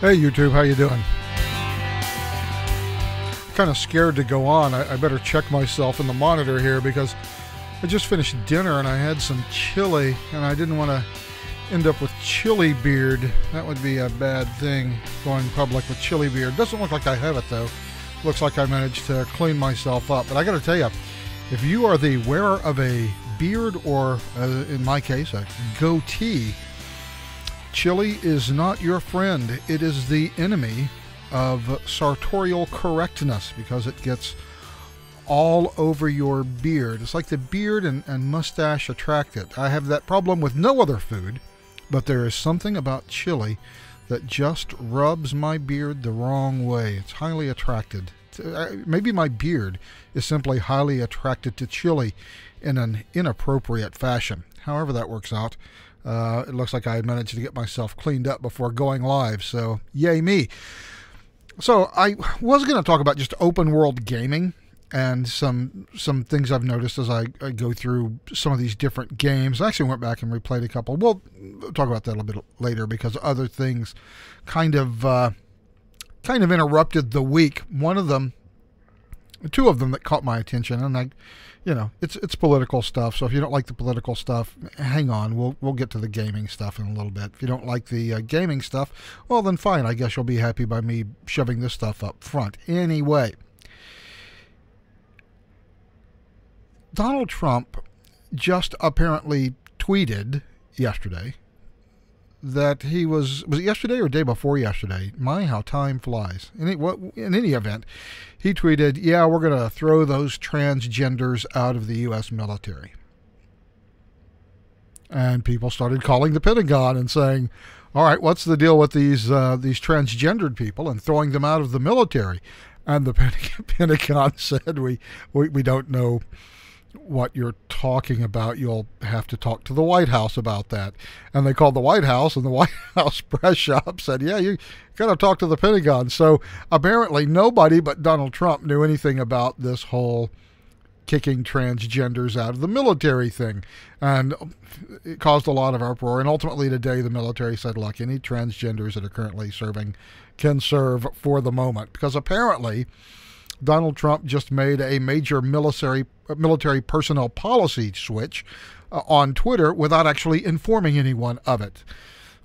Hey YouTube, how you doing? Kind of scared to go on. I better check myself in the monitor here because I just finished dinner and I had some chili and I didn't want to end up with chili beard. That would be a bad thing, going public with chili beard. Doesn't look like I have it though. Looks like I managed to clean myself up. But I got to tell you, if you are the wearer of a beard or, in my case, a goatee, chili is not your friend. It is the enemy of sartorial correctness because it gets all over your beard. It's like the beard and mustache attract it. I have that problem with no other food, but there is something about chili that just rubs my beard the wrong way. It's highly attracted. Maybe my beard is simply highly attracted to chili in an inappropriate fashion. However that works out. It looks like I managed to get myself cleaned up before going live, so yay me. So I was going to talk about just open world gaming and some things I've noticed as I go through some of these different games. I actually went back and replayed a couple. We'll talk about that a little bit later because other things kind of interrupted the week. One of them, two of them that caught my attention, and it's political stuff. So if you don't like the political stuff, hang on. We'll get to the gaming stuff in a little bit. If you don't like the gaming stuff, well then fine. I guess you'll be happy by me shoving this stuff up front. Anyway, Donald Trump just apparently tweeted yesterday that he was it yesterday or day before yesterday? My, how time flies. In any event, he tweeted, yeah, we're going to throw those transgenders out of the U.S. military. And people started calling the Pentagon and saying, all right, what's the deal with these transgendered people and throwing them out of the military? And the Pentagon said, we don't know what you're talking about. You'll have to talk to the White House about that. And they called the White House, and the White House press shop said, yeah, you got to talk to the Pentagon. So apparently nobody but Donald Trump knew anything about this whole kicking transgenders out of the military thing. And it caused a lot of uproar. And ultimately today the military said, look, any transgenders that are currently serving can serve for the moment. Because apparently Donald Trump just made a major military personnel policy switch on Twitter without actually informing anyone of it.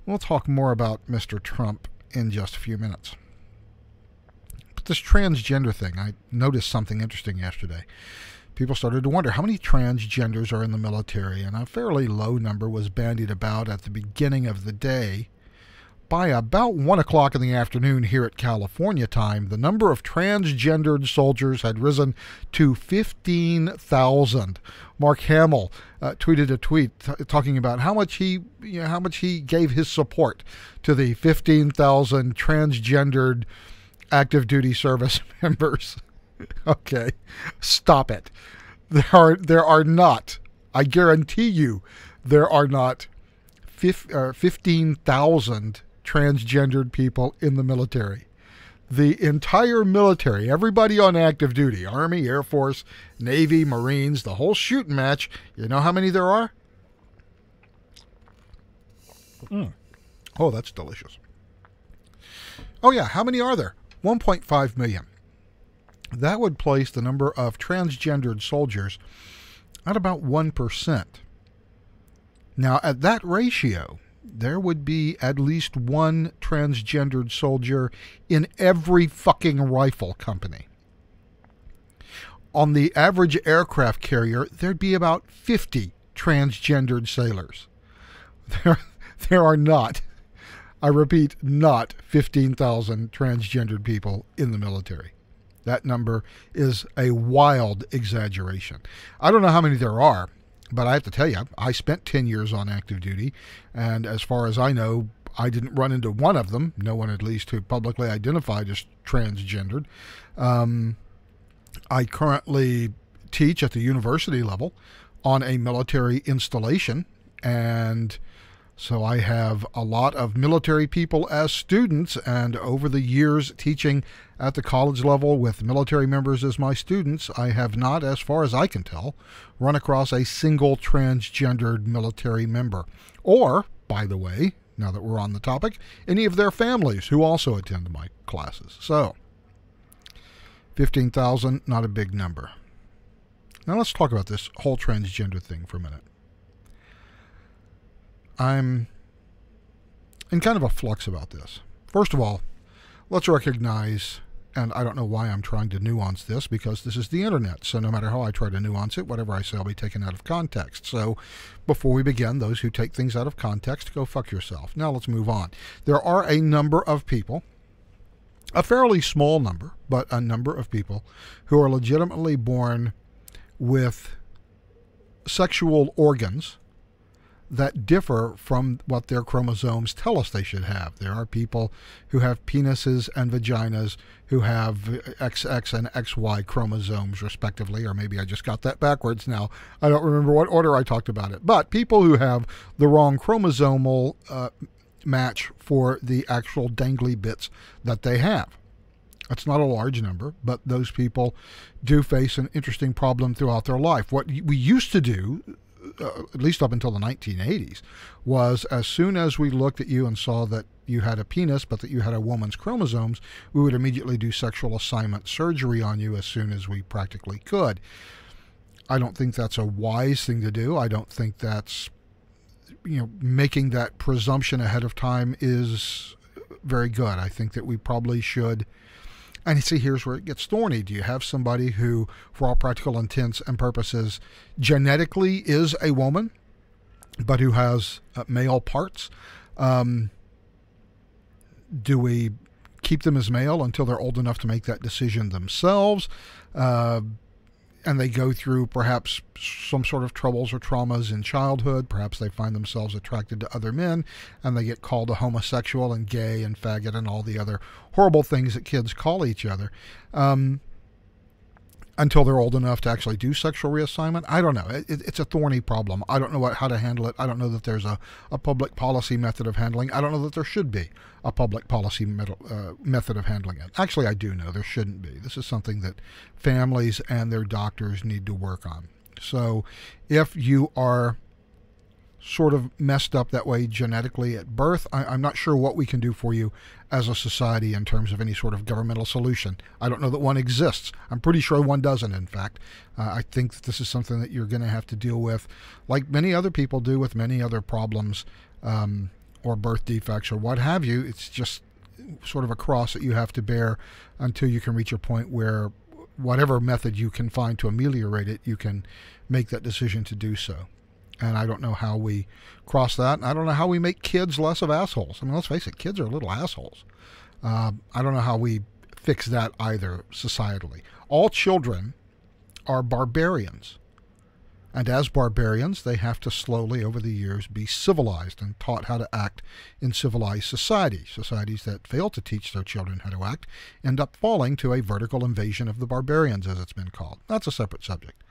We'll talk more about Mr. Trump in just a few minutes. But this transgender thing, I noticed something interesting yesterday. People started to wonder how many transgenders are in the military, and a fairly low number was bandied about at the beginning of the day. By about 1 o'clock in the afternoon here at California time, the number of transgendered soldiers had risen to 15,000. Mark Hamill tweeted a tweet talking about how much he gave his support to the 15,000 transgendered active duty service members. Okay, stop it. There are not, I guarantee you, there are not 15,000 transgendered people in the military. The entire military, everybody on active duty, Army, Air Force, Navy, Marines, the whole shooting match, you know how many there are? Oh, that's delicious. Oh yeah, how many are there? 1.5 million. That would place the number of transgendered soldiers at about 1%. Now, at that ratio, there would be at least one transgendered soldier in every fucking rifle company. On the average aircraft carrier, there'd be about 50 transgendered sailors. There are not, I repeat, not 15,000 transgendered people in the military. That number is a wild exaggeration. I don't know how many there are, but I have to tell you, I spent 10 years on active duty, and as far as I know, I didn't run into one of them, no one at least who publicly identified as transgendered. I currently teach at the university level on a military installation, and so I have a lot of military people as students, and over the years teaching at the college level with military members as my students, I have not, as far as I can tell, run across a single transgendered military member. Or, by the way, now that we're on the topic, any of their families who also attend my classes. So, 15,000, not a big number. Now let's talk about this whole transgender thing for a minute. I'm in kind of a flux about this. First of all, let's recognize, and I don't know why I'm trying to nuance this, because this is the internet, so no matter how I try to nuance it, whatever I say will be taken out of context. So before we begin, those who take things out of context, go fuck yourself. Now let's move on. There are a number of people, a fairly small number, but a number of people who are legitimately born with sexual organs that differ from what their chromosomes tell us they should have. There are people who have penises and vaginas who have XX and XY chromosomes respectively, or maybe I just got that backwards now. I don't remember what order I talked about it. But people who have the wrong chromosomal match for the actual dangly bits that they have. It's not a large number, but those people do face an interesting problem throughout their life. What we used to do, at least up until the 1980s, was as soon as we looked at you and saw that you had a penis but that you had a woman's chromosomes, we would immediately do sexual assignment surgery on you as soon as we practically could. I don't think that's a wise thing to do. I don't think that's, making that presumption ahead of time is very good. I think that we probably should. And see, here's where it gets thorny. Do you have somebody who, for all practical intents and purposes, genetically is a woman, but who has male parts? Do we keep them as male until they're old enough to make that decision themselves? And they go through perhaps some sort of troubles or traumas in childhood. Perhaps they find themselves attracted to other men and they get called a homosexual and gay and faggot and all the other horrible things that kids call each other until they're old enough to actually do sexual reassignment. I don't know. It's a thorny problem. I don't know how to handle it. I don't know that there's a public policy method of handling. I don't know that there should be a public policy method of handling it. Actually, I do know there shouldn't be. This is something that families and their doctors need to work on. So if you are sort of messed up that way genetically at birth, I'm not sure what we can do for you as a society in terms of any sort of governmental solution. I don't know that one exists. I'm pretty sure one doesn't, in fact. I think that this is something that you're going to have to deal with, like many other people do with many other problems or birth defects or what have you. It's just sort of a cross that you have to bear until you can reach a point where whatever method you can find to ameliorate it, you can make that decision to do so. And I don't know how we cross that. And I don't know how we make kids less of assholes. I mean, let's face it, kids are little assholes. I don't know how we fix that either societally. All children are barbarians. And as barbarians, they have to slowly, over the years, be civilized and taught how to act in civilized societies. Societies that fail to teach their children how to act end up falling to a vertical invasion of the barbarians, as it's been called. That's a separate subject.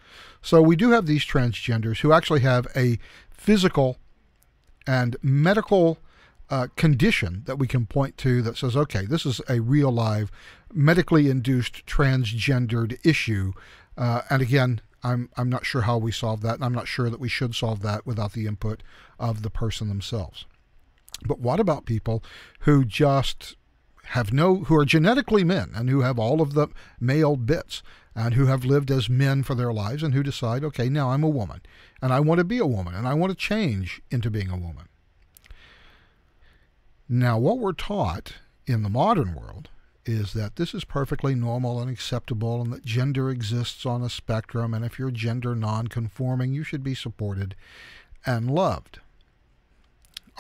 So we do have these transgenders who actually have a physical and medical condition that we can point to that says, okay, this is a real live medically induced transgendered issue. And again, I'm not sure how we solve that, and I'm not sure that we should solve that without the input of the person themselves. But what about people who just have who are genetically men and who have all of the male bits and who have lived as men for their lives and who decide, okay, now I'm a woman and I want to be a woman and I want to change into being a woman? Now, what we're taught in the modern world is that this is perfectly normal and acceptable and that gender exists on a spectrum, and if you're gender non-conforming, you should be supported and loved.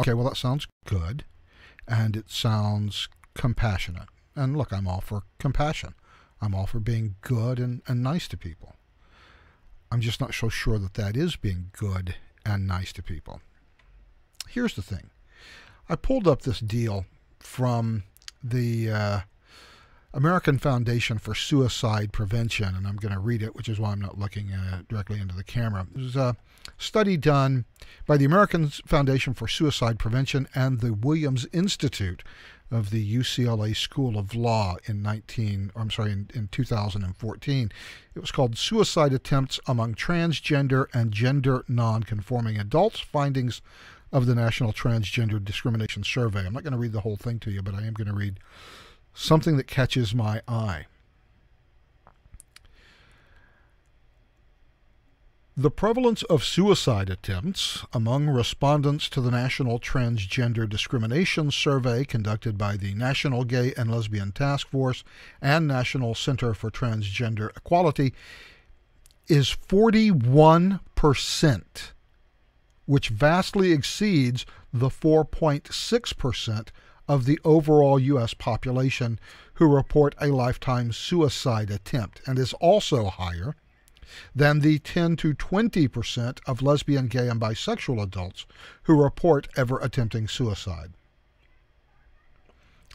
Okay, well, that sounds good, and it sounds compassionate. And look, I'm all for compassion. I'm all for being good and nice to people. I'm just not so sure that that is being good and nice to people. Here's the thing. I pulled up this deal from the American Foundation for Suicide Prevention, and I'm going to read it, which is why I'm not looking directly into the camera. It was a study done by the American Foundation for Suicide Prevention and the Williams Institute of the UCLA School of Law in 2014. It was called Suicide Attempts Among Transgender and Gender Non-Conforming Adults, Findings of the National Transgender Discrimination Survey. I'm not going to read the whole thing to you, but I am going to read something that catches my eye. The prevalence of suicide attempts among respondents to the National Transgender Discrimination Survey conducted by the National Gay and Lesbian Task Force and National Center for Transgender Equality is 41%, which vastly exceeds the 4.6% of the overall U.S. population who report a lifetime suicide attempt, and is also higher than the 10 to 20% of lesbian, gay, and bisexual adults who report ever attempting suicide.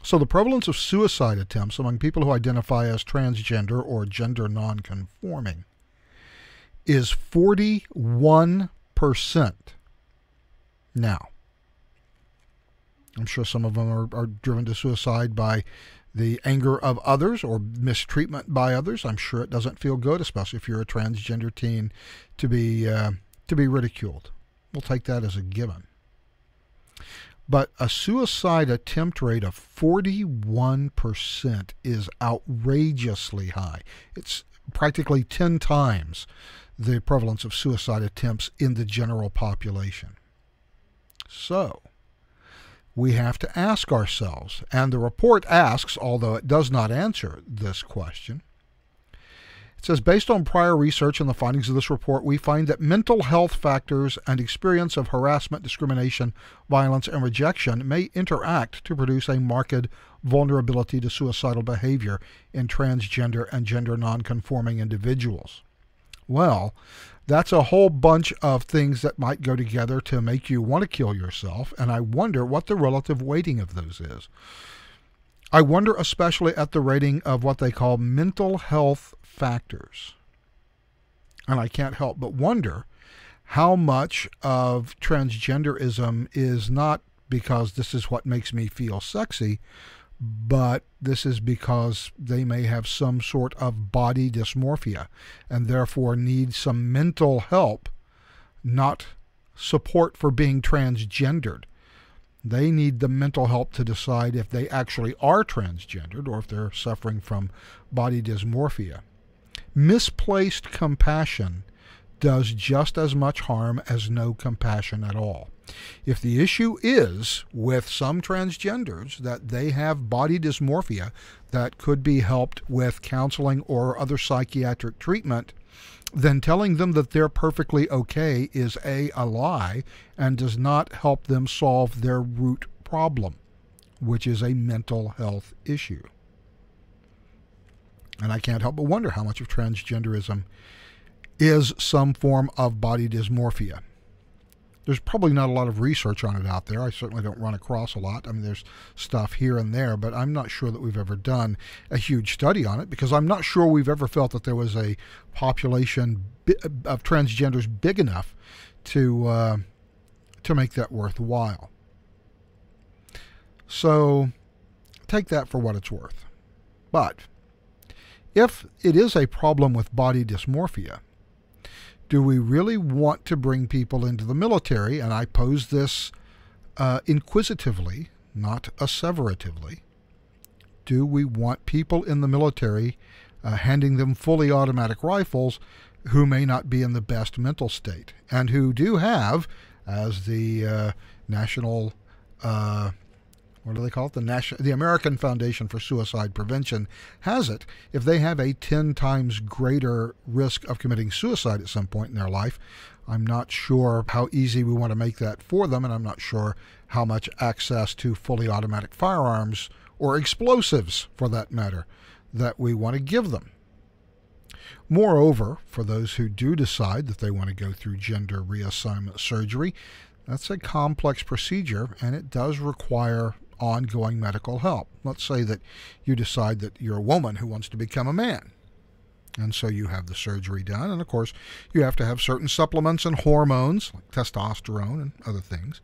So the prevalence of suicide attempts among people who identify as transgender or gender nonconforming is 41%. Now, I'm sure some of them are driven to suicide by the anger of others or mistreatment by others. I'm sure it doesn't feel good, especially if you're a transgender teen, to be ridiculed. We'll take that as a given. But a suicide attempt rate of 41% is outrageously high. It's practically 10 times the prevalence of suicide attempts in the general population. So we have to ask ourselves, and the report asks, although it does not answer this question. It says, based on prior research and the findings of this report, we find that mental health factors and experience of harassment, discrimination, violence, and rejection may interact to produce a marked vulnerability to suicidal behavior in transgender and gender nonconforming individuals. Well, that's a whole bunch of things that might go together to make you want to kill yourself, and I wonder what the relative weighting of those is. I wonder especially at the rating of what they call mental health factors. And I can't help but wonder how much of transgenderism is not because this is what makes me feel sexy, but this is because they may have some sort of body dysmorphia and therefore need some mental help, not support for being transgendered. They need the mental help to decide if they actually are transgendered or if they're suffering from body dysmorphia. Misplaced compassion does just as much harm as no compassion at all. If the issue is with some transgenders that they have body dysmorphia that could be helped with counseling or other psychiatric treatment, then telling them that they're perfectly okay is a lie and does not help them solve their root problem, which is a mental health issue. And I can't help but wonder how much of transgenderism is some form of body dysmorphia. There's probably not a lot of research on it out there. I certainly don't run across a lot. I mean, there's stuff here and there, but I'm not sure that we've ever done a huge study on it because I'm not sure we've ever felt that there was a population of transgenders big enough to make that worthwhile. So take that for what it's worth. But if it is a problem with body dysmorphia, do we really want to bring people into the military? And I pose this inquisitively, not asseveratively. Do we want people in the military handing them fully automatic rifles who may not be in the best mental state and who do have, as the national what do they call it? The American Foundation for Suicide Prevention has it. If they have a 10 times greater risk of committing suicide at some point in their life, I'm not sure how easy we want to make that for them, and I'm not sure how much access to fully automatic firearms, or explosives for that matter, that we want to give them. Moreover, for those who do decide that they want to go through gender reassignment surgery, that's a complex procedure, and it does require ongoing medical help. Let's say that you decide that you're a woman who wants to become a man, and so you have the surgery done, and of course you have to have certain supplements and hormones like testosterone and other things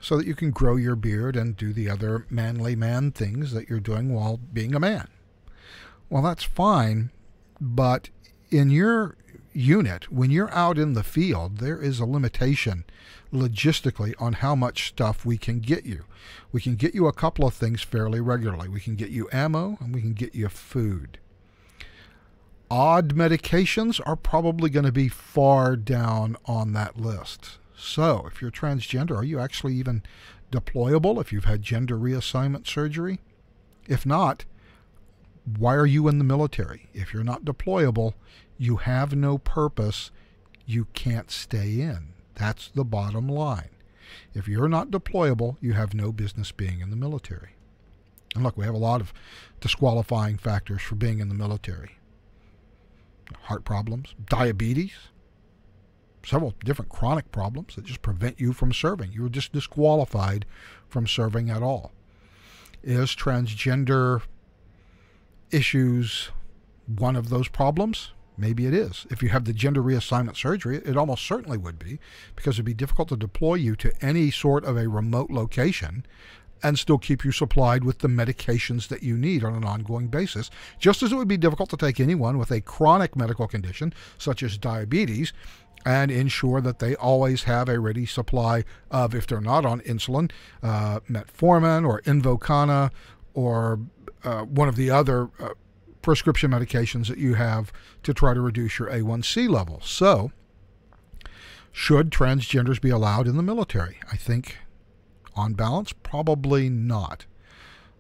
so that you can grow your beard and do the other manly man things that you're doing while being a man. Well, that's fine, but in your unit, when you're out in the field, there is a limitation logistically on how much stuff we can get you. We can get you a couple of things fairly regularly. We can get you ammo and we can get you food. Odd medications are probably going to be far down on that list. So if you're transgender, are you actually even deployable if you've had gender reassignment surgery? If not, why are you in the military? If you're not deployable, you have no purpose, you can't stay in. That's the bottom line. If you're not deployable, you have no business being in the military. And look, we have a lot of disqualifying factors for being in the military. Heart problems, diabetes, several different chronic problems that just prevent you from serving. You're just disqualified from serving at all. Is transgender issues one of those problems? Maybe it is. If you have the gender reassignment surgery, it almost certainly would be, because it'd be difficult to deploy you to any sort of a remote location and still keep you supplied with the medications that you need on an ongoing basis, just as it would be difficult to take anyone with a chronic medical condition such as diabetes and ensure that they always have a ready supply of, if they're not on insulin, metformin or Invokana or one of the other prescription medications that you have to try to reduce your A1C level. So, should transgenders be allowed in the military? I think, on balance, probably not.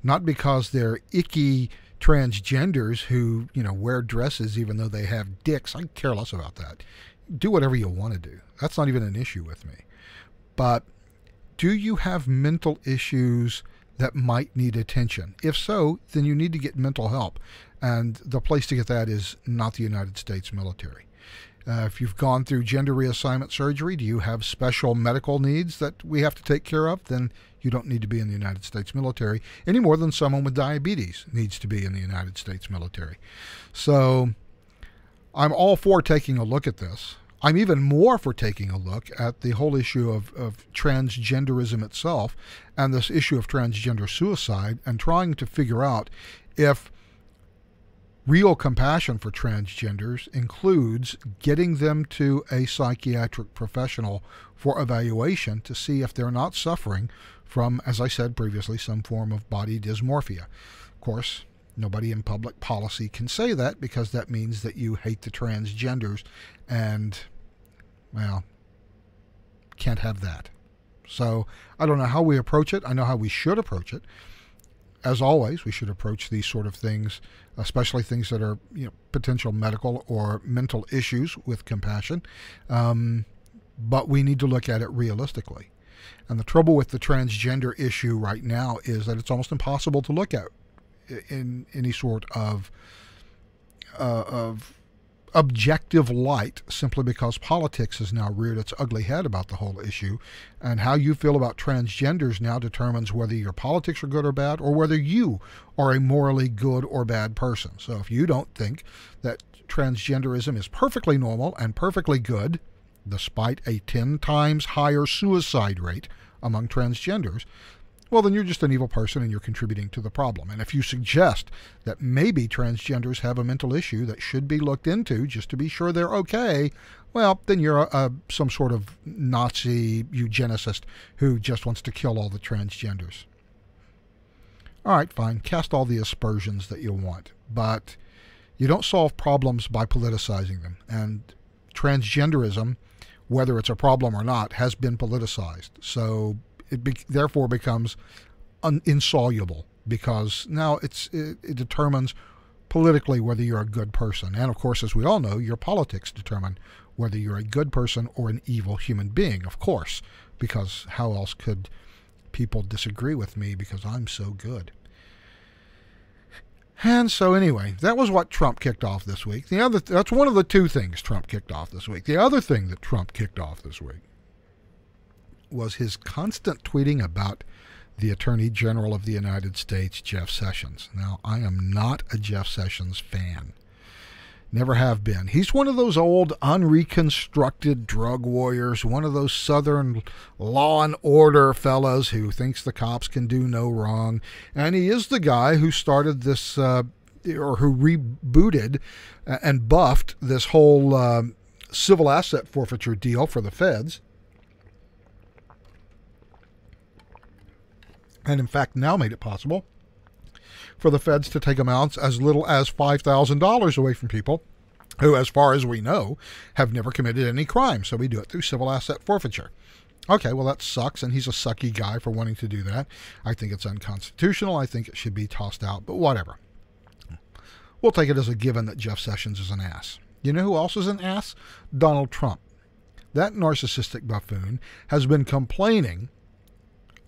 Not because they're icky transgenders who, wear dresses even though they have dicks. I care less about that. Do whatever you want to do. That's not even an issue with me. But do you have mental issues that might need attention? If so, then you need to get mental help. And the place to get that is not the United States military. If you've gone through gender reassignment surgery, do you have special medical needs that we have to take care of? Then you don't need to be in the United States military any more than someone with diabetes needs to be in the United States military. So I'm all for taking a look at this. I'm even more for taking a look at the whole issue of transgenderism itself and this issue of transgender suicide and trying to figure out if real compassion for transgenders includes getting them to a psychiatric professional for evaluation to see if they're not suffering from, as I said previously, some form of body dysmorphia. Of course, nobody in public policy can say that because that means that you hate the transgenders and, well, can't have that. So I don't know how we approach it. I know how we should approach it. As always, we should approach these sort of things, especially things that are potential medical or mental issues, with compassion. But we need to look at it realistically. And the trouble with the transgender issue right now is that it's almost impossible to look at in any sort of objective light, simply because politics has now reared its ugly head about the whole issue, and how you feel about transgenders now determines whether your politics are good or bad, or whether you are a morally good or bad person. So if you don't think that transgenderism is perfectly normal and perfectly good, despite a 10 times higher suicide rate among transgenders, well, then you're just an evil person and you're contributing to the problem. And if you suggest that maybe transgenders have a mental issue that should be looked into just to be sure they're okay, well, then you're some sort of Nazi eugenicist who just wants to kill all the transgenders. All right, fine. Cast all the aspersions that you want. But you don't solve problems by politicizing them. And transgenderism, whether it's a problem or not, has been politicized. So it therefore becomes insoluble, because now it determines politically whether you're a good person. And of course, as we all know, your politics determine whether you're a good person or an evil human being, of course, because how else could people disagree with me because I'm so good? And so anyway, that was what Trump kicked off this week. That's one of the two things Trump kicked off this week. The other thing that Trump kicked off this week was his constant tweeting about the Attorney General of the United States, Jeff Sessions. Now, I am not a Jeff Sessions fan. Never have been. He's one of those old, unreconstructed drug warriors, one of those Southern law and order fellas who thinks the cops can do no wrong. And he is the guy who started this, or who rebooted and buffed this whole civil asset forfeiture deal for the feds. And in fact now made it possible for the feds to take amounts as little as $5,000 away from people who, as far as we know, have never committed any crime. So we do it through civil asset forfeiture. Okay, well, that sucks, and he's a sucky guy for wanting to do that. I think it's unconstitutional. I think it should be tossed out, but whatever. We'll take it as a given that Jeff Sessions is an ass. You know who else is an ass? Donald Trump. That narcissistic buffoon has been complaining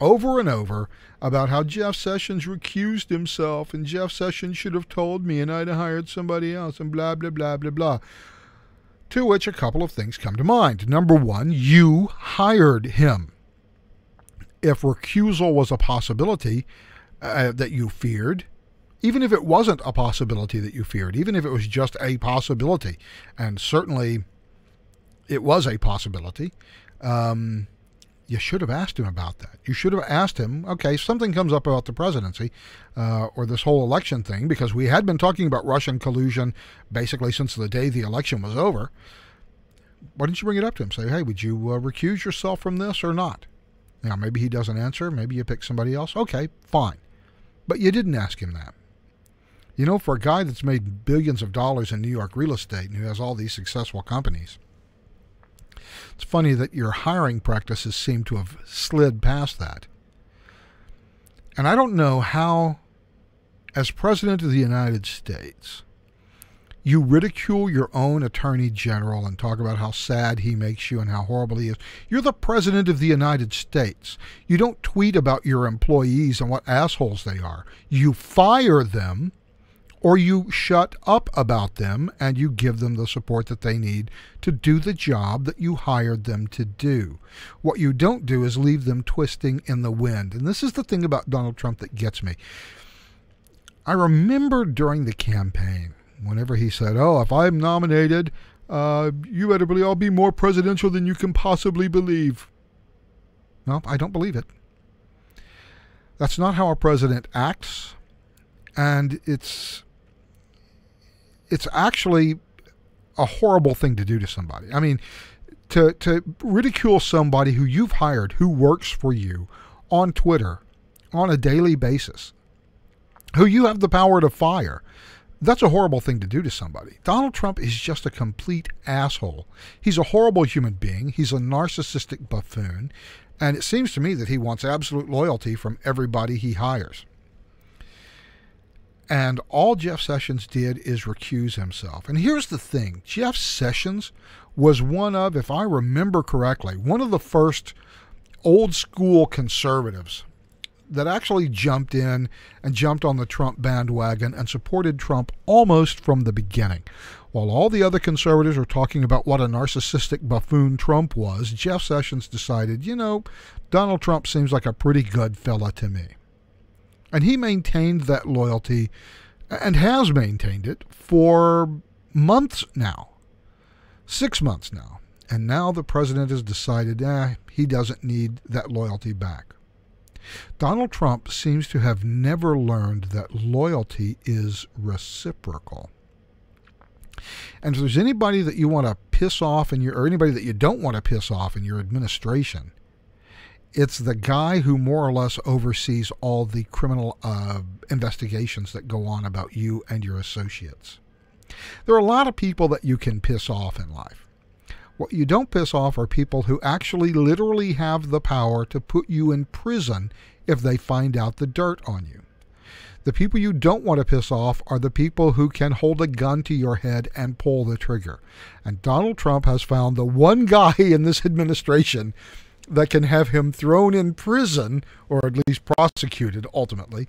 over and over about how Jeff Sessions recused himself, and Jeff Sessions should have told me, and I'd have hired somebody else, and blah, blah, blah, blah, blah. To which a couple of things come to mind. Number one, you hired him. If recusal was a possibility that you feared, even if it wasn't a possibility that you feared, even if it was just a possibility, and certainly it was a possibility, you should have asked him about that. You should have asked him, okay, something comes up about the presidency or this whole election thing, because we had been talking about Russian collusion basically since the day the election was over. Why didn't you bring it up to him? Say, hey, would you recuse yourself from this or not? Now, maybe he doesn't answer. Maybe you pick somebody else. Okay, fine. But you didn't ask him that. You know, for a guy that's made billions of dollars in New York real estate and who has all these successful companies, it's funny that your hiring practices seem to have slid past that. And I don't know how, as President of the United States, you ridicule your own Attorney General and talk about how sad he makes you and how horrible he is. You're the President of the United States. You don't tweet about your employees and what assholes they are. You fire them, or you shut up about them and you give them the support that they need to do the job that you hired them to do. What you don't do is leave them twisting in the wind. And this is the thing about Donald Trump that gets me. I remember during the campaign, whenever he said, oh, if I'm nominated, you better believe I'll be more presidential than you can possibly believe. No, I don't believe it. That's not how a president acts. And it's actually a horrible thing to do to somebody. I mean, to ridicule somebody who you've hired, who works for you on Twitter on a daily basis, who you have the power to fire, that's a horrible thing to do to somebody. Donald Trump is just a complete asshole. He's a horrible human being. He's a narcissistic buffoon. And it seems to me that he wants absolute loyalty from everybody he hires. And all Jeff Sessions did is recuse himself. And here's the thing. Jeff Sessions was one of, if I remember correctly, one of the first old school conservatives that actually jumped in and jumped on the Trump bandwagon and supported Trump almost from the beginning. While all the other conservatives were talking about what a narcissistic buffoon Trump was, Jeff Sessions decided, you know, Donald Trump seems like a pretty good fella to me. And he maintained that loyalty and has maintained it for months now, 6 months now. And now the president has decided he doesn't need that loyalty back. Donald Trump seems to have never learned that loyalty is reciprocal. And if there's anybody that you want to piss off or anybody that you don't want to piss off in your administration, it's the guy who more or less oversees all the criminal investigations that go on about you and your associates. There are a lot of people that you can piss off in life. What you don't piss off are people who actually literally have the power to put you in prison if they find out the dirt on you. The people you don't want to piss off are the people who can hold a gun to your head and pull the trigger. And Donald Trump has found the one guy in this administration that can have him thrown in prison, or at least prosecuted ultimately,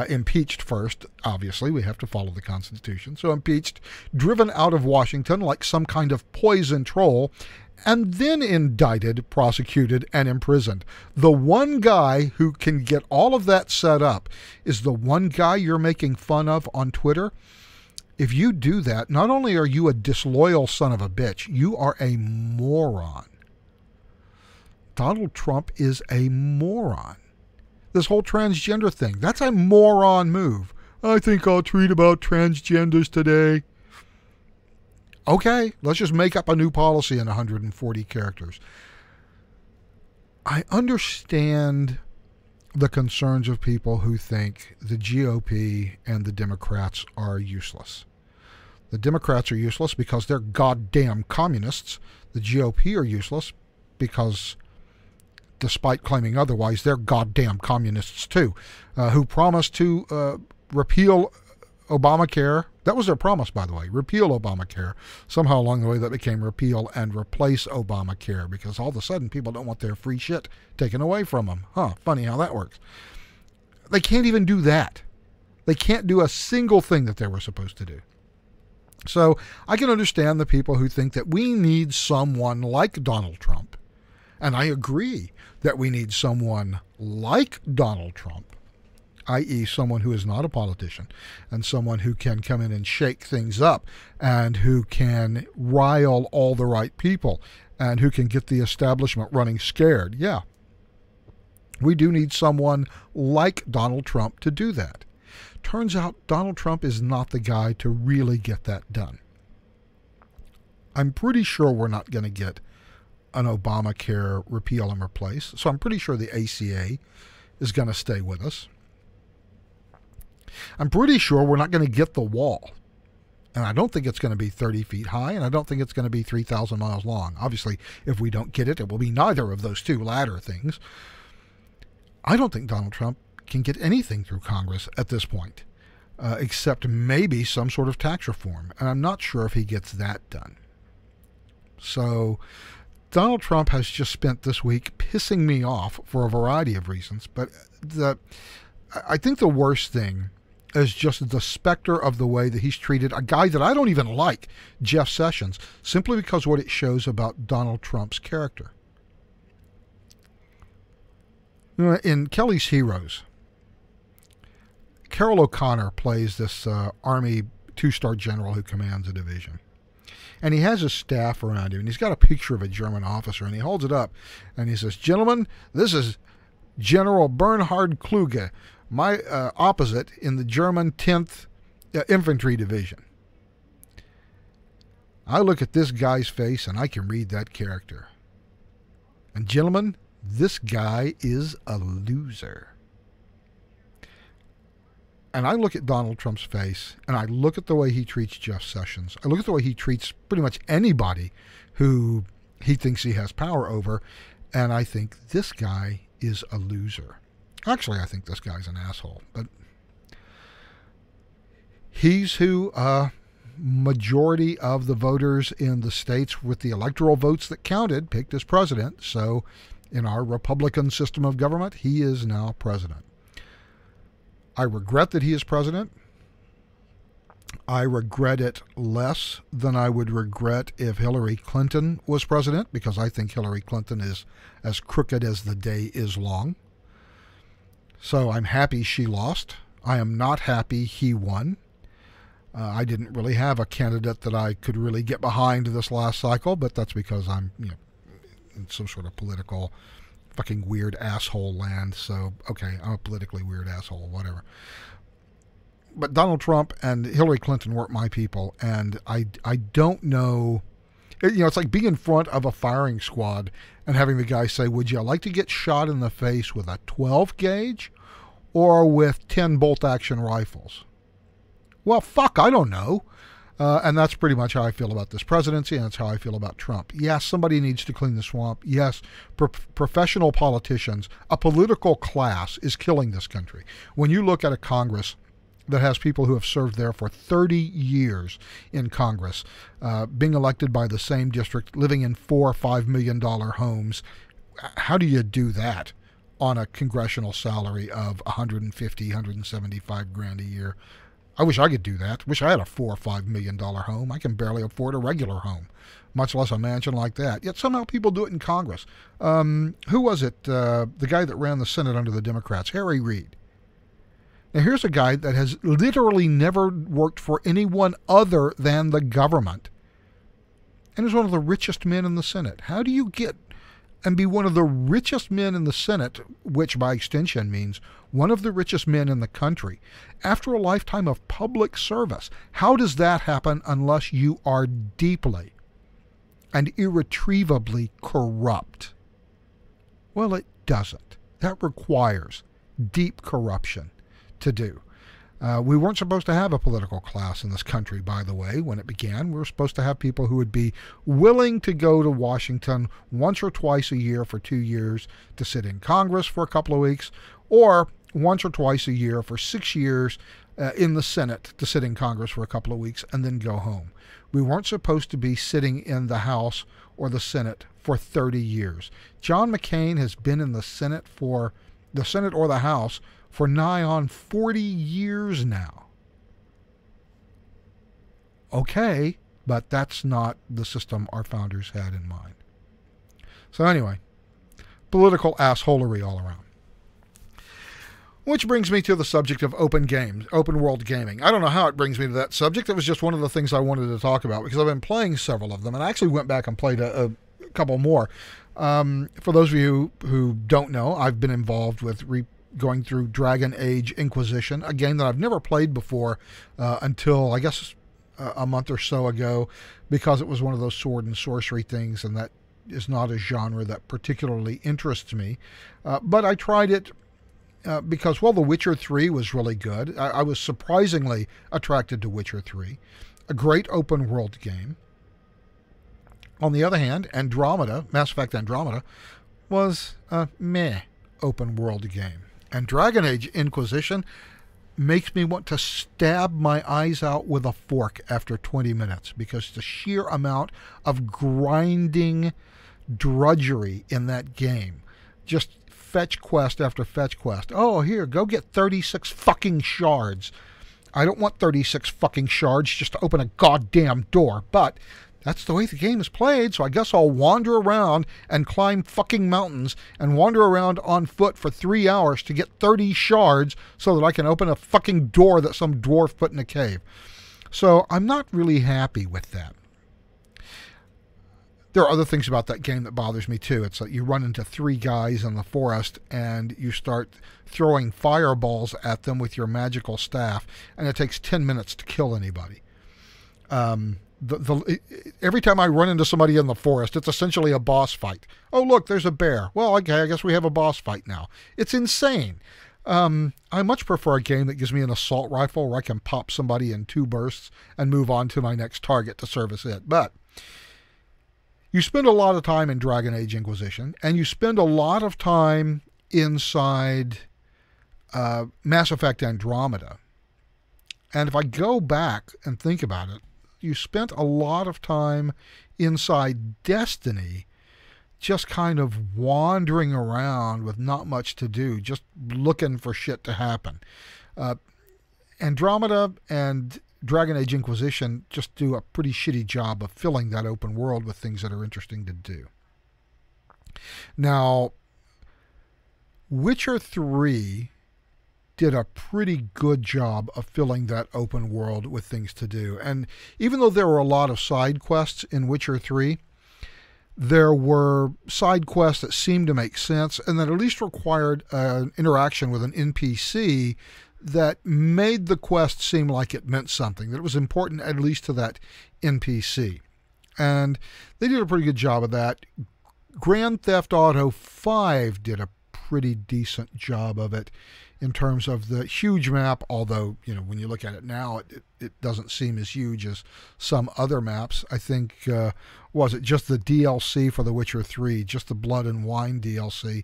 impeached first, obviously, we have to follow the Constitution, so impeached, driven out of Washington like some kind of poison troll, and then indicted, prosecuted, and imprisoned. The one guy who can get all of that set up is the one guy you're making fun of on Twitter. If you do that, not only are you a disloyal son of a bitch, you are a moron. Donald Trump is a moron. This whole transgender thing, that's a moron move. I think I'll tweet about transgenders today. Okay, let's just make up a new policy in 140 characters. I understand the concerns of people who think the GOP and the Democrats are useless. The Democrats are useless because they're goddamn communists. The GOP are useless because, despite claiming otherwise, they're goddamn communists too, who promised to repeal Obamacare. That was their promise, by the way, repeal Obamacare. Somehow along the way that became repeal and replace Obamacare, because all of a sudden people don't want their free shit taken away from them. Funny how that works. They can't even do that. They can't do a single thing that they were supposed to do. So I can understand the people who think that we need someone like Donald Trump. And I agree that we need someone like Donald Trump, i.e. someone who is not a politician and someone who can come in and shake things up and who can rile all the right people and who can get the establishment running scared. Yeah, we do need someone like Donald Trump to do that. Turns out Donald Trump is not the guy to really get that done. I'm pretty sure we're not going to get an Obamacare repeal and replace. So I'm pretty sure the ACA is going to stay with us. I'm pretty sure we're not going to get the wall. And I don't think it's going to be 30 feet high, and I don't think it's going to be 3,000 miles long. Obviously, if we don't get it, it will be neither of those two latter things. I don't think Donald Trump can get anything through Congress at this point, except maybe some sort of tax reform. And I'm not sure if he gets that done. So Donald Trump has just spent this week pissing me off for a variety of reasons. But I think the worst thing is just the specter of the way that he's treated a guy that I don't even like, Jeff Sessions, simply because of what it shows about Donald Trump's character. In Kelly's Heroes, Carol O'Connor plays this Army two-star general who commands a division. And he has his staff around him, and he's got a picture of a German officer, and he holds it up, and he says, "Gentlemen, this is General Bernhard Kluge, my opposite in the German 10th Infantry Division." I look at this guy's face, and I can read that character. And gentlemen, this guy is a loser. And I look at Donald Trump's face, and I look at the way he treats Jeff Sessions. I look at the way he treats pretty much anybody who he thinks he has power over, and I think this guy is a loser. Actually, I think this guy's an asshole, but he's who majority of the voters in the states with the electoral votes that counted picked as president. So in our Republican system of government, he is now president. I regret that he is president. I regret it less than I would regret if Hillary Clinton was president, because I think Hillary Clinton is as crooked as the day is long. So I'm happy she lost. I am not happy he won. I didn't really have a candidate that I could really get behind this last cycle, but that's because I'm, in some sort of political fucking weird asshole land. So, okay, I'm a politically weird asshole, whatever. But Donald Trump and Hillary Clinton weren't my people, and I don't know. It's like being in front of a firing squad and having the guy say, "Would you like to get shot in the face with a 12 gauge or with 10 bolt action rifles?" Well, fuck, I don't know. And that's pretty much how I feel about this presidency, and that's how I feel about Trump. Yes, somebody needs to clean the swamp. Yes, professional politicians, a political class is killing this country. When you look at a Congress that has people who have served there for 30 years in Congress, being elected by the same district, living in $4 or $5 million homes, how do you do that on a congressional salary of $150, $175 grand a year? I wish I could do that. Wish I had a $4 or $5 million home. I can barely afford a regular home, much less a mansion like that. Yet somehow people do it in Congress. Who was it? The guy that ran the Senate under the Democrats, Harry Reid. Now here's a guy that has literally never worked for anyone other than the government, and is one of the richest men in the Senate. How do you get and be one of the richest men in the Senate, which by extension means one of the richest men in the country, after a lifetime of public service. How does that happen unless you are deeply and irretrievably corrupt? Well, it doesn't. That requires deep corruption to do. We weren't supposed to have a political class in this country, by the way, when it began. We were supposed to have people who would be willing to go to Washington once or twice a year for 2 years to sit in Congress for a couple of weeks, or once or twice a year for 6 years in the Senate to sit in Congress for a couple of weeks and then go home. We weren't supposed to be sitting in the House or the Senate for 30 years. John McCain has been in the Senate or the House for nigh on 40 years now. Okay, but that's not the system our founders had in mind. So anyway, political assholery all around. Which brings me to the subject of open world gaming. I don't know how it brings me to that subject. It was just one of the things I wanted to talk about because I've been playing several of them, and I actually went back and played a couple more. For those of you who don't know, I've been involved with going through Dragon Age Inquisition, a game that I've never played before until, I guess, a month or so ago, because it was one of those sword and sorcery things, and that is not a genre that particularly interests me. But I tried it because, well, The Witcher 3 was really good. I was surprisingly attracted to Witcher 3, a great open world game. On the other hand, Mass Effect Andromeda, was a meh open world game. And Dragon Age Inquisition makes me want to stab my eyes out with a fork after 20 minutes because the sheer amount of grinding drudgery in that game. Just fetch quest after fetch quest. Oh, here, go get 36 fucking shards. I don't want 36 fucking shards just to open a goddamn door, but that's the way the game is played, so I guess I'll wander around and climb fucking mountains and wander around on foot for 3 hours to get 30 shards so that I can open a fucking door that some dwarf put in a cave. So I'm not really happy with that. There are other things about that game that bothers me too. It's like you run into 3 guys in the forest and you start throwing fireballs at them with your magical staff, and it takes 10 minutes to kill anybody. Every time I run into somebody in the forest, it's essentially a boss fight. Oh, look, there's a bear. Well, okay, I guess we have a boss fight now. It's insane. I much prefer a game that gives me an assault rifle where I can pop somebody in 2 bursts and move on to my next target to service it. But you spend a lot of time in Dragon Age Inquisition, and you spend a lot of time inside Mass Effect Andromeda. And if I go back and think about it, you spent a lot of time inside Destiny just kind of wandering around with not much to do, just looking for shit to happen. Andromeda and Dragon Age Inquisition just do a pretty shitty job of filling that open world with things that are interesting to do. Now, Witcher 3 did a pretty good job of filling that open world with things to do. And even though there were a lot of side quests in Witcher 3, there were side quests that seemed to make sense and that at least required an interaction with an NPC that made the quest seem like it meant something, that it was important at least to that NPC. And they did a pretty good job of that. Grand Theft Auto 5 did a pretty decent job of it in terms of the huge map, although, you know, when you look at it now, it doesn't seem as huge as some other maps. I think, was it just the DLC for The Witcher 3, just the Blood and Wine DLC,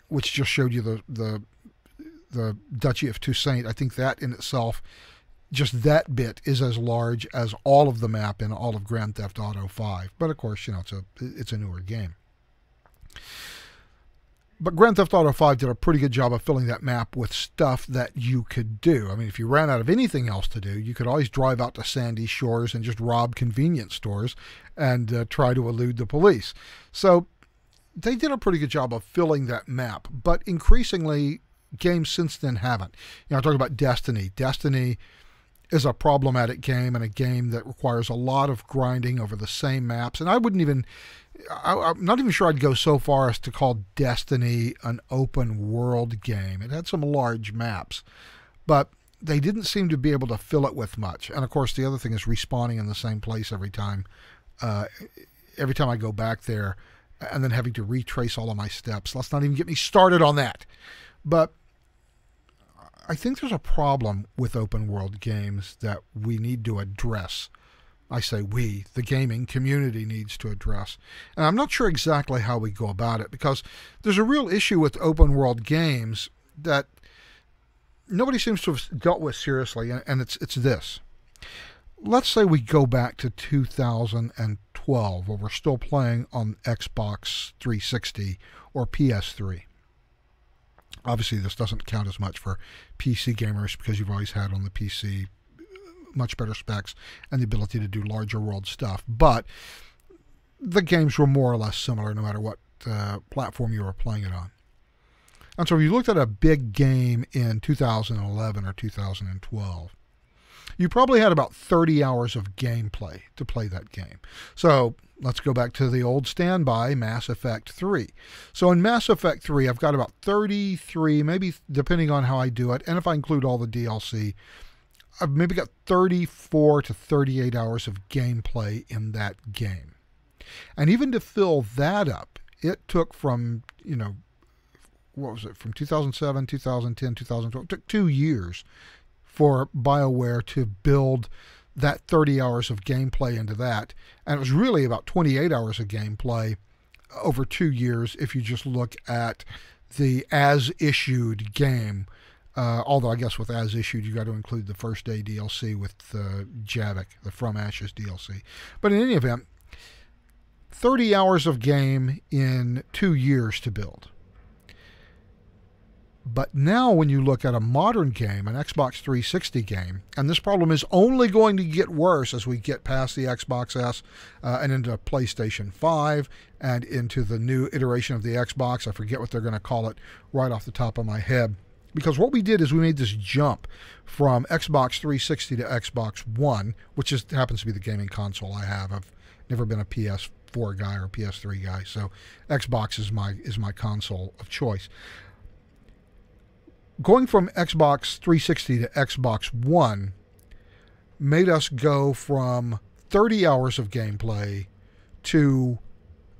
which just showed you the Duchy of Toussaint. I think that in itself, just that bit is as large as all of the map in all of Grand Theft Auto 5. But of course, you know, it's a newer game. But Grand Theft Auto 5 did a pretty good job of filling that map with stuff that you could do. I mean, if you ran out of anything else to do, you could always drive out to Sandy Shores and just rob convenience stores and try to elude the police. So they did a pretty good job of filling that map. But increasingly, games since then haven't. You know, I'm talking about Destiny. Destiny is a problematic game and a game that requires a lot of grinding over the same maps. And I'm not even sure I'd go so far as to call Destiny an open world game. It had some large maps, but they didn't seem to be able to fill it with much. And of course, the other thing is respawning in the same place every time. Every time I go back there, and then having to retrace all of my steps. Let's not even get me started on that. But I think there's a problem with open world games that we need to address. I say we, the gaming community, needs to address. And I'm not sure exactly how we go about it, because there's a real issue with open world games that nobody seems to have dealt with seriously, and it's this. Let's say we go back to 2012, where we're still playing on Xbox 360 or PS3. Obviously, this doesn't count as much for PC gamers, because you've always had on the PC much better specs and the ability to do larger world stuff. But the games were more or less similar no matter what platform you were playing it on. And so if you looked at a big game in 2011 or 2012, you probably had about 30 hours of gameplay to play that game. So let's go back to the old standby, Mass Effect 3. So in Mass Effect 3, I've got about 33, maybe depending on how I do it, and if I include all the DLC, I've maybe got 34 to 38 hours of gameplay in that game. And even to fill that up, it took from, what was it, from 2007, 2010, 2012, it took 2 years for BioWare to build that 30 hours of gameplay into that. And it was really about 28 hours of gameplay over 2 years if you just look at the as-issued game. Although I guess with as-issued, you got to include the first day DLC with Javik, the From Ashes DLC. But in any event, 30 hours of game in 2 years to build. But now when you look at a modern game, an Xbox 360 game, and this problem is only going to get worse as we get past the Xbox S and into PlayStation 5 and into the new iteration of the Xbox. I forget what they're going to call it right off the top of my head. Because what we did is we made this jump from Xbox 360 to Xbox One, which happens to be the gaming console I have. I've never been a PS4 guy or a PS3 guy, so Xbox is my console of choice. Going from Xbox 360 to Xbox One made us go from 30 hours of gameplay to,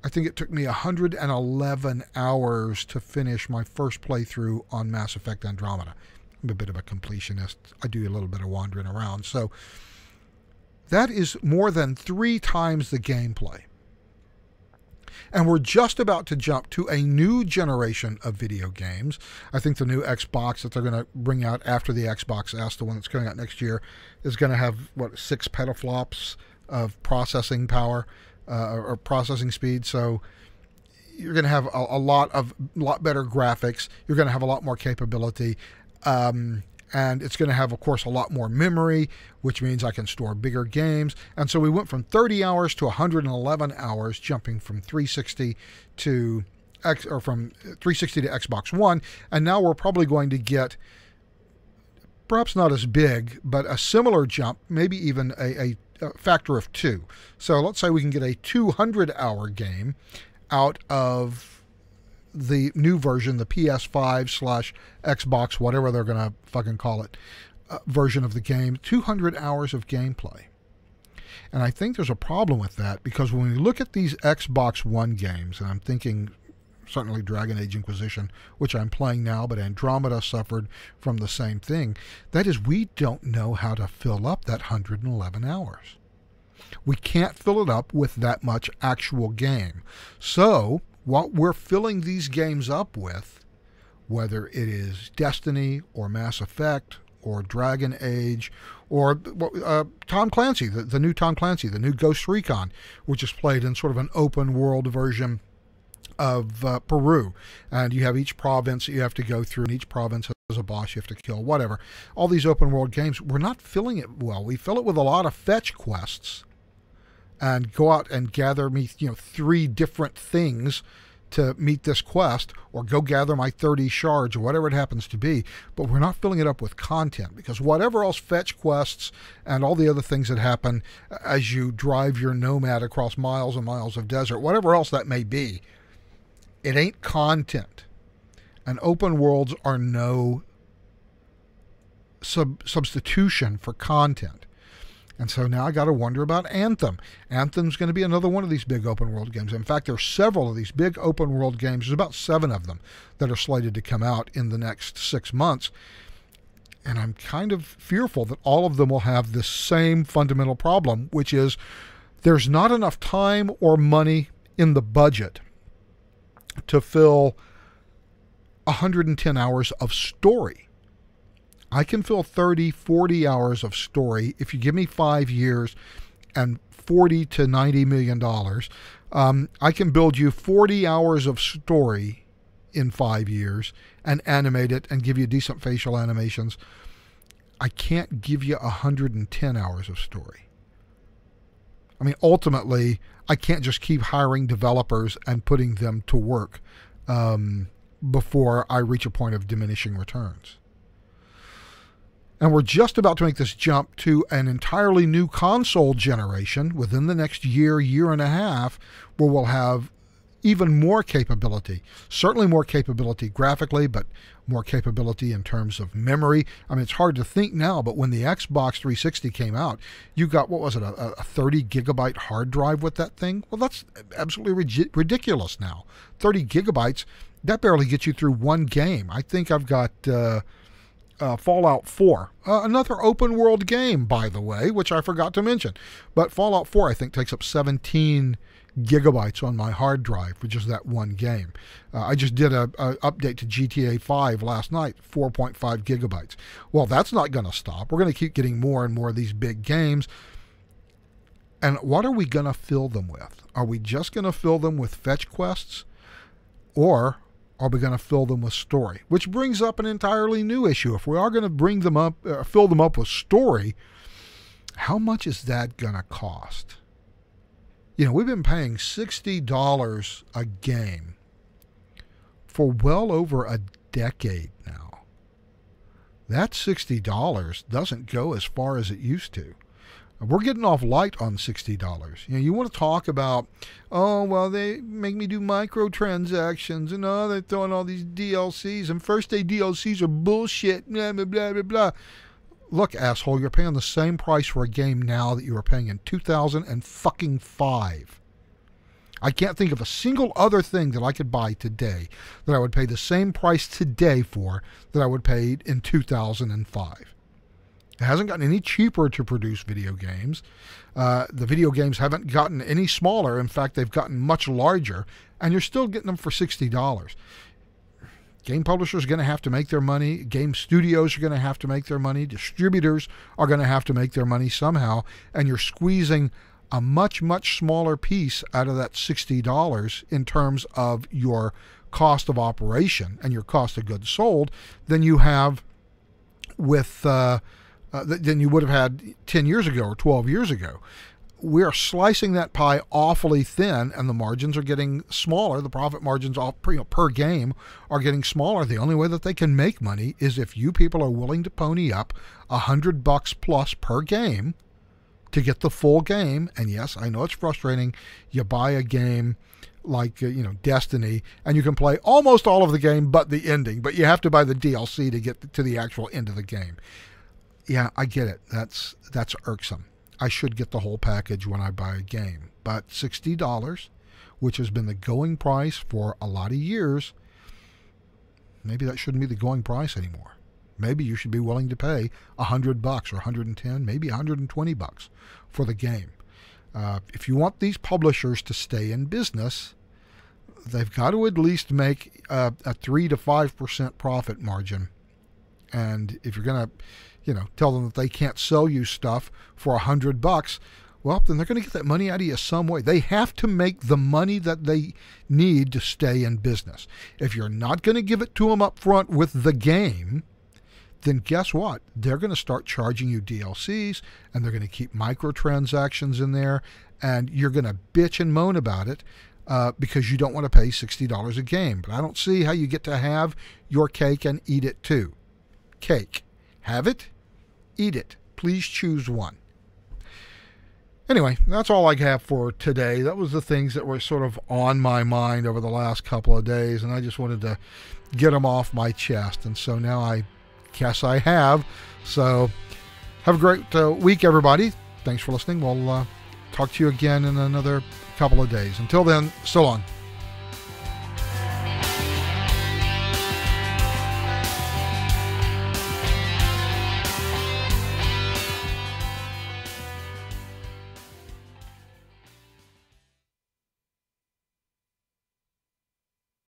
I think it took me 111 hours to finish my first playthrough on Mass Effect Andromeda. I'm a bit of a completionist. I do a little bit of wandering around. So that is more than 3 times the gameplay. And we're just about to jump to a new generation of video games. I think the new Xbox that they're going to bring out after the Xbox S, the one that's coming out next year, is going to have, 6 petaflops of processing power or processing speed. So you're going to have a lot better graphics. You're going to have a lot more capability. And it's going to have, of course, a lot more memory, which means I can store bigger games. And so we went from 30 hours to 111 hours, jumping from 360 to from 360 to Xbox One. And now we're probably going to get, perhaps not as big, but a similar jump, maybe even a factor of 2. So let's say we can get a 200-hour game out of the new version, the PS5/Xbox, whatever they're going to fucking call it, version of the game, 200 hours of gameplay. And I think there's a problem with that, because when we look at these Xbox One games, and I'm thinking certainly Dragon Age Inquisition, which I'm playing now, but Andromeda suffered from the same thing, that is, we don't know how to fill up that 111 hours. We can't fill it up with that much actual game. So what we're filling these games up with, whether it is Destiny or Mass Effect or Dragon Age or Tom Clancy, the new Tom Clancy, the new Ghost Recon, which is played in sort of an open world version of Peru. And you have each province that you have to go through, and each province has a boss you have to kill, whatever. All these open world games, we're not filling it well. We fill it with a lot of fetch quests and go out and gather me, 3 different things to meet this quest, or go gather my 30 shards, or whatever it happens to be, but we're not filling it up with content, because whatever else fetch quests and all the other things that happen as you drive your nomad across miles and miles of desert, whatever else that may be, it ain't content. And open worlds are no substitution for content. And so now I got to wonder about Anthem. Anthem's going to be another one of these big open world games. In fact, there's several of these big open world games. There's about 7 of them that are slated to come out in the next 6 months. And I'm kind of fearful that all of them will have the same fundamental problem, which is there's not enough time or money in the budget to fill 110 hours of story. I can fill 30, 40 hours of story if you give me 5 years and $40 to $90 million. I can build you 40 hours of story in 5 years and animate it and give you decent facial animations. I can't give you 110 hours of story. I mean, ultimately, I can't just keep hiring developers and putting them to work before I reach a point of diminishing returns. And we're just about to make this jump to an entirely new console generation within the next year, year and a half, where we'll have even more capability. Certainly more capability graphically, but more capability in terms of memory. I mean, it's hard to think now, but when the Xbox 360 came out, you got, what was it, a 30 gigabyte hard drive with that thing? Well, that's absolutely ridiculous now. 30 gigabytes, that barely gets you through one game. I think I've got Fallout 4, another open world game, by the way, which I forgot to mention. But Fallout 4, I think, takes up 17 gigabytes on my hard drive for just that one game. I just did a update to GTA 5 last night, 4.5 gigabytes. Well, that's not going to stop. We're going to keep getting more and more of these big games. And what are we going to fill them with? Are we just going to fill them with fetch quests? Or are we going to fill them with story? Which brings up an entirely new issue. If we are going to bring them up, fill them up with story, how much is that going to cost? You know, we've been paying $60 a game for well over a decade now. That $60 doesn't go as far as it used to. We're getting off light on $60. You know, you want to talk about, oh, well, they make me do microtransactions, and oh, they're throwing all these DLCs, and first-day DLCs are bullshit, blah, blah, blah, blah, blah. Look, asshole, you're paying the same price for a game now that you were paying in 2005. I can't think of a single other thing that I could buy today that I would pay the same price today for that I would pay in 2005. It hasn't gotten any cheaper to produce video games. The video games haven't gotten any smaller. In fact, they've gotten much larger, and you're still getting them for $60. Game publishers are going to have to make their money. Game studios are going to have to make their money. Distributors are going to have to make their money somehow, and you're squeezing a much, much smaller piece out of that $60 in terms of your cost of operation and your cost of goods sold than you have with than you would have had 10 years ago or 12 years ago. We are slicing that pie awfully thin, and the margins are getting smaller. The profit margins per game are getting smaller. The only way that they can make money is if you people are willing to pony up $100 plus per game to get the full game. And yes, I know it's frustrating. You buy a game like Destiny, and you can play almost all of the game but the ending, but you have to buy the DLC to get to the actual end of the game. Yeah, I get it. That's irksome. I should get the whole package when I buy a game. But $60, which has been the going price for a lot of years, maybe that shouldn't be the going price anymore. Maybe you should be willing to pay $100 or $110, maybe $120 for the game. If you want these publishers to stay in business, they've got to at least make a 3 to 5% profit margin. And if you're going to tell them that they can't sell you stuff for $100, well, then they're going to get that money out of you some way. They have to make the money that they need to stay in business. If you're not going to give it to them up front with the game, then guess what? They're going to start charging you DLCs, and they're going to keep microtransactions in there, and you're going to bitch and moan about it because you don't want to pay $60 a game. But I don't see how you get to have your cake and eat it too. Cake. Have it, eat it. Please choose one. Anyway, that's all I have for today. That was the things that were sort of on my mind over the last couple of days, and I just wanted to get them off my chest. And so now I guess I have. So have a great week, everybody. Thanks for listening. We'll talk to you again in another couple of days. Until then, so long.